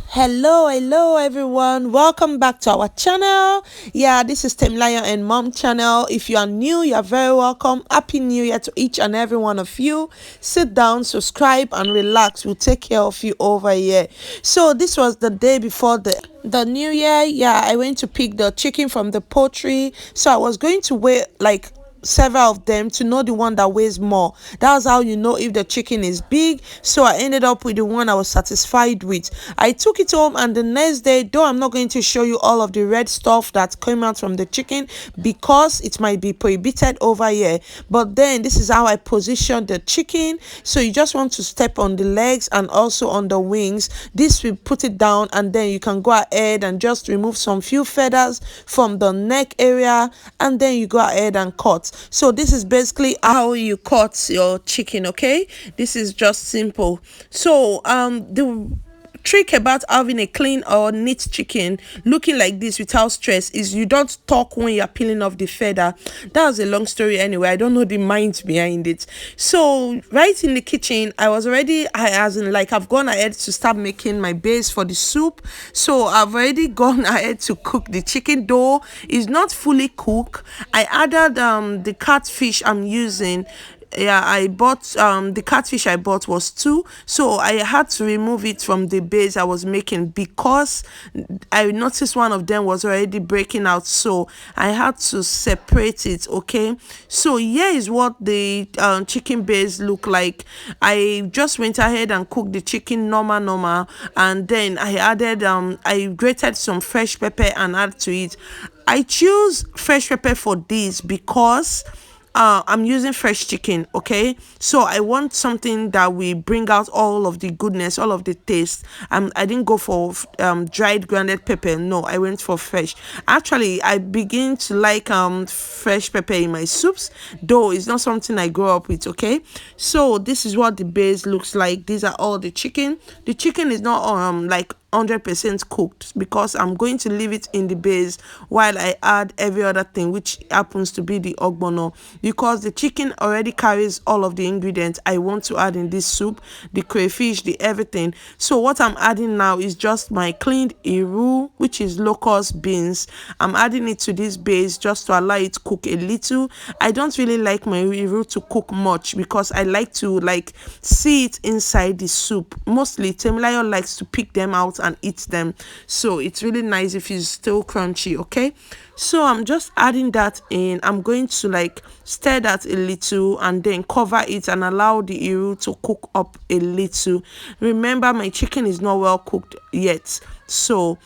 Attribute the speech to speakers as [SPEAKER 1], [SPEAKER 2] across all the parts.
[SPEAKER 1] Hello everyone, welcome back to our channel. Yeah, this is Lion and Mom channel. If you are new, you are very welcome. Happy New Year to each and every one of you. Sit down, subscribe and relax. We'll take care of you over here. So this was the day before the new year. Yeah, I went to pick the chicken from the poultry, so I was going to weigh like several of them to know the one that weighs more. That's how you know if the chicken is big. So I ended up with the one I was satisfied with. I took it home, and the next day, though I'm not going to show you all of the red stuff that came out from the chicken because it might be prohibited over here, but then this is how I position the chicken. So you just want to step on the legs and also on the wings. This will put it down, and then you can go ahead and just remove some few feathers from the neck area, and then you go ahead and cut. So this is basically how you cut your chicken. Okay, this is just simple. So the trick about having a clean or neat chicken looking like this without stress is you don't talk when you're peeling off the feather. That's a long story anyway. I don't know the mind behind it. So right in the kitchen, I was already, I've gone ahead to start making my base for the soup. So I've already gone ahead to cook the chicken. Though it's not fully cooked, I added the catfish I'm using. Yeah, I bought the catfish I bought was 2, so I had to remove it from the base I was making because I noticed one of them was already breaking out, so I had to separate it. Okay, so here is what the chicken base look like. I just went ahead and cooked the chicken normal, and then I added I grated some fresh pepper and added to it. I choose fresh pepper for this because I'm using fresh chicken. Okay, so I want something that will bring out all of the goodness, all of the taste. I didn't go for dried grounded pepper. No, I went for fresh. Actually, I begin to like fresh pepper in my soups, though it's not something I grew up with. Okay, so this is what the base looks like. These are all the chicken. The chicken is not like 100% cooked because I'm going to leave it in the base while I add every other thing, which happens to be the ogbono, because the chicken already carries all of the ingredients I want to add in this soup, the crayfish, the everything. So what I'm adding now is just my cleaned iru, which is locust beans. I'm adding it to this base just to allow it to cook a little. I don't really like my iru to cook much because I like to see it inside the soup. Mostly Temilayo likes to pick them out and eat them, so it's really nice if it's still crunchy. Okay, so I'm just adding that in. I'm going to stir that a little and then cover it and allow the iru to cook up a little. Remember, my chicken is not well cooked yet, so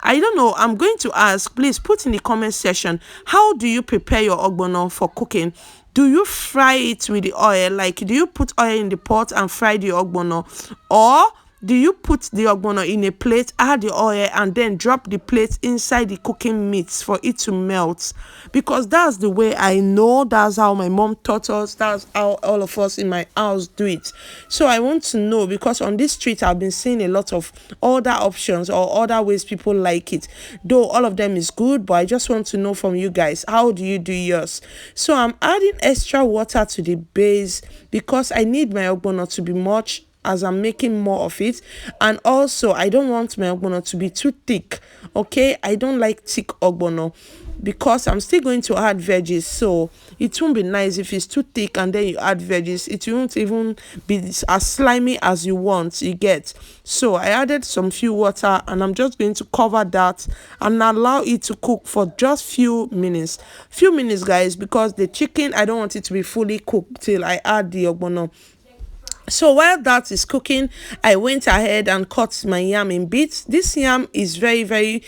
[SPEAKER 1] I don't know. I'm going to ask, please put in the comment section, how do you prepare your ogbono for cooking? Do you fry it with the oil? Do you put oil in the pot and fry the ogbono, or do you put the ogbono in a plate, add the oil, and then drop the plate inside the cooking meats for it to melt? Because that's the way I know. That's how my mom taught us. That's how all of us in my house do it. So I want to know, because on this street I've been seeing a lot of other options or other ways people like it. Though all of them is good, but I just want to know from you guys, how do you do yours? So I'm adding extra water to the base because I need my ogbono to be much as I'm making more of it, and also I don't want my ogbono to be too thick. Okay, I don't like thick ogbono because I'm still going to add veggies, so it won't be nice if it's too thick and then you add veggies. It won't even be as slimy as you want, you get. So I added some few water, and I'm just going to cover that and allow it to cook for just few minutes, guys, because the chicken, I don't want it to be fully cooked till I add the ogbono. So while that is cooking, I went ahead and cut my yam in bits. This yam is very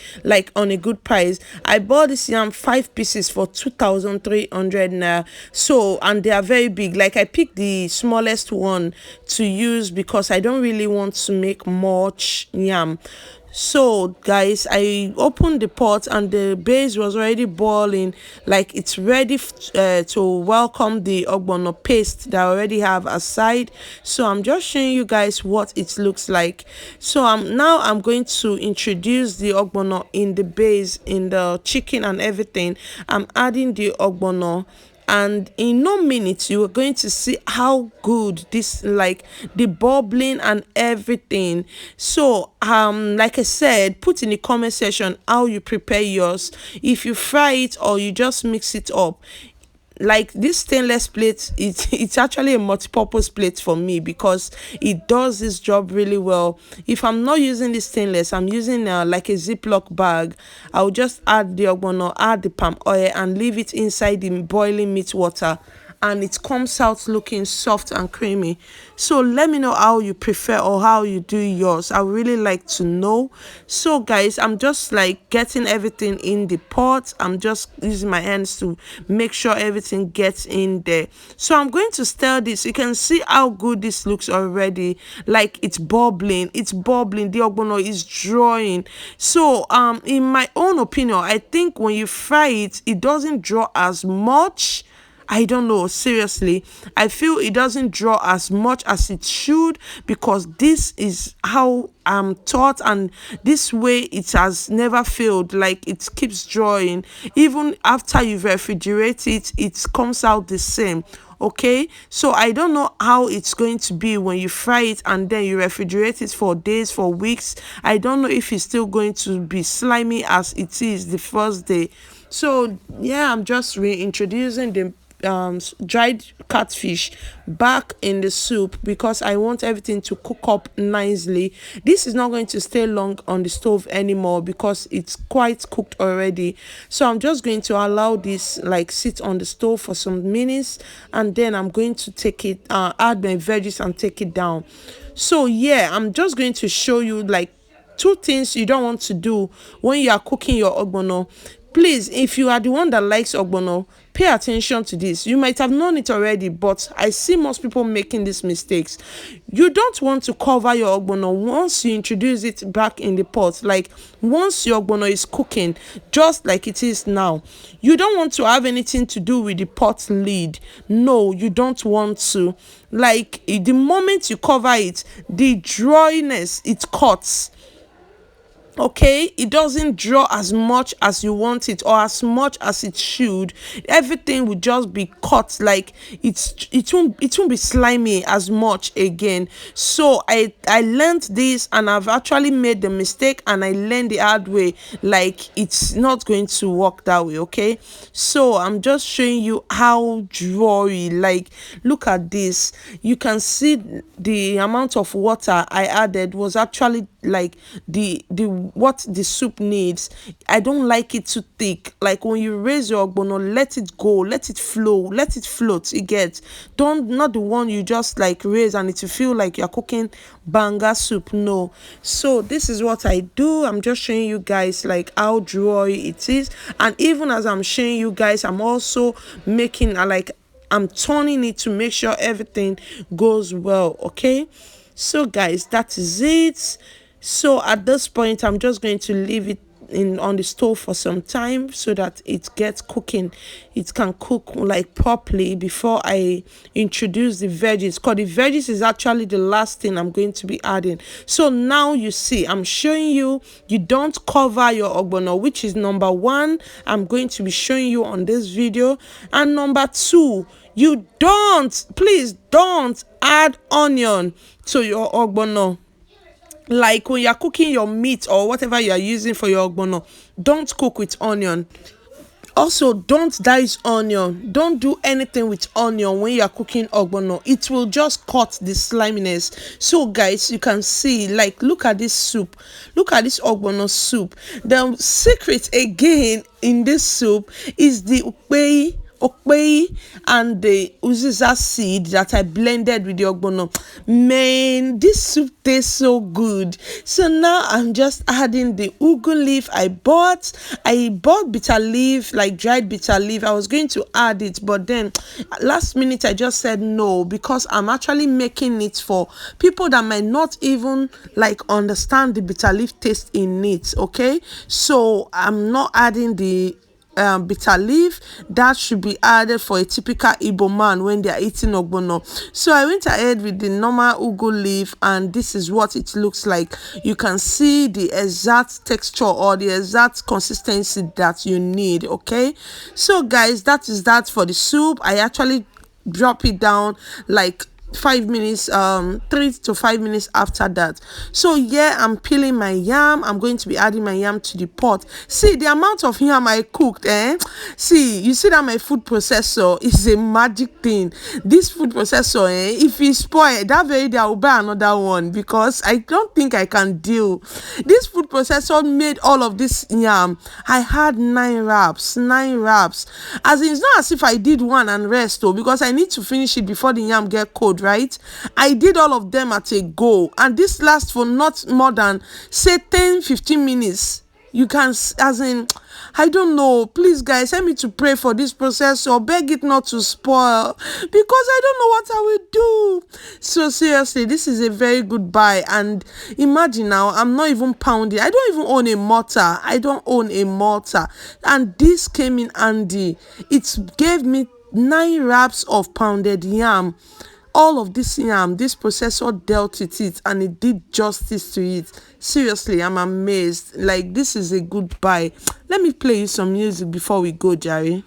[SPEAKER 1] on a good price. I bought this yam 5 pieces for 2,300 naira. So, and they are very big. I picked the smallest one to use because I don't really want to make much yam. So guys, I opened the pot and the base was already boiling, it's ready to welcome the ogbono paste that I already have aside. So I'm just showing you guys what it looks like. So I'm going to introduce the ogbono in the base, in the chicken and everything. I'm adding the ogbono and in no minutes you are going to see how good this, like the bubbling and everything. So like I said, put in the comment section how you prepare yours, if you fry it or you just mix it up. Like this stainless plate, it's actually a multi-purpose plate for me because it does this job really well. If I'm not using the stainless, I'm using like a Ziploc bag. I'll just add the ogbono, add the palm oil, and leave it inside the boiling meat water, and it comes out looking soft and creamy. So let me know how you prefer or how you do yours. I would really like to know. So guys, I'm just like getting everything in the pot. I'm just using my hands to make sure everything gets in there. So I'm going to stir this. You can see how good this looks already. Like it's bubbling, the ogbono is drawing. So in my own opinion, I think when you fry it, it doesn't draw as much. I don't know, seriously. I feel it doesn't draw as much as it should, because this is how I'm taught, and this way it has never failed. Like it keeps drawing. Even after you refrigerate it, it comes out the same. Okay, so I don't know how it's going to be when you fry it and then you refrigerate it for days, for weeks. I don't know if it's still going to be slimy as it is the first day. So yeah, I'm just reintroducing the dried catfish back in the soup because I want everything to cook up nicely. This is not going to stay long on the stove anymore because it's quite cooked already. So I'm just going to allow this like sit on the stove for some minutes, and then I'm going to take it, add my veggies and take it down. So yeah, I'm just going to show you like 2 things you don't want to do when you are cooking your ogbono. Please, if you are the one that likes ogbono, pay attention to this. You might have known it already, but I see most people making these mistakes. You don't want to cover your ogbono once you introduce it back in the pot. Like once your ogbono is cooking, just like it is now, you don't want to have anything to do with the pot lid. No, you don't want to. Like the moment you cover it, the dryness, it cuts. Okay, it doesn't draw as much as you want it or as much as it should. Everything will just be cut. Like it won't be slimy as much again. So I learned this, and I've actually made the mistake, and I learned the hard way. Like it's not going to work that way. Okay, so I'm just showing you how drawy. Like look at this. You can see the amount of water I added was actually like the what the soup needs. I don't like it too thick. Like when you raise your ogbono, let it go, let it flow, let it float. You get, don't, not the one you just like raise and it will feel like you're cooking banga soup. No. So this is what I do. I'm just showing you guys like how dry it is, and even as I'm showing you guys, I'm also making I'm turning it to make sure everything goes well. Okay, so guys, that is it. So at this point, I'm just going to leave it on the stove for some time so that it gets cooking. It can cook like properly before I introduce the veggies, because the veggies is actually the last thing I'm going to be adding. So now you see, I'm showing you don't cover your ogbono, which is number 1 I'm going to be showing you on this video. And number 2, please don't add onion to your ogbono. Like when you're cooking your meat or whatever you are using for your ogbono, don't cook with onion. Also, don't dice onion. Don't do anything with onion when you are cooking ogbono. It will just cut the sliminess. So guys, you can see, like, look at this soup. Look at this ogbono soup. The secret again in this soup is the okpei and the uziza seed that I blended with the ogbono. Man, this soup tastes so good. So now I'm just adding the ugu leaf I bought bitter leaf, like dried bitter leaf. I was going to add it, but then last minute I just said no, because I'm actually making it for people that might not even like understand the bitter leaf taste in it. Okay, so I'm not adding the bitter leaf that should be added for a typical Igbo man when they are eating ogbono. So I went ahead with the normal ugu leaf, and this is what it looks like. You can see the exact texture or the exact consistency that you need. Okay, so guys, that is that for the soup. I actually drop it down like 5 minutes 3 to 5 minutes after that. So yeah, I'm peeling my yam. I'm going to be adding my yam to the pot. See the amount of yam I cooked, see, you see that my food processor is a magic thing. This food processor, if it spoil that very day, I will buy another one, because I don't think I can deal. This food processor made all of this yam. I had 9 wraps. As in, it's not as if I did one and rest though, because I need to finish it before the yam get cold, right? I did all of them at a go, and this lasts for not more than say 10-15 minutes. You can, as in, I don't know, please guys, help me to pray for this process, or beg it not to spoil, because I don't know what I will do. So seriously, this is a very good buy. And imagine now, I'm not even pounding. I don't even own a mortar. And this came in handy. It gave me 9 wraps of pounded yam. All of this yam, this processor dealt with it, and it did justice to it. Seriously, I'm amazed. Like, this is a good buy. Let me play you some music before we go, Jerry.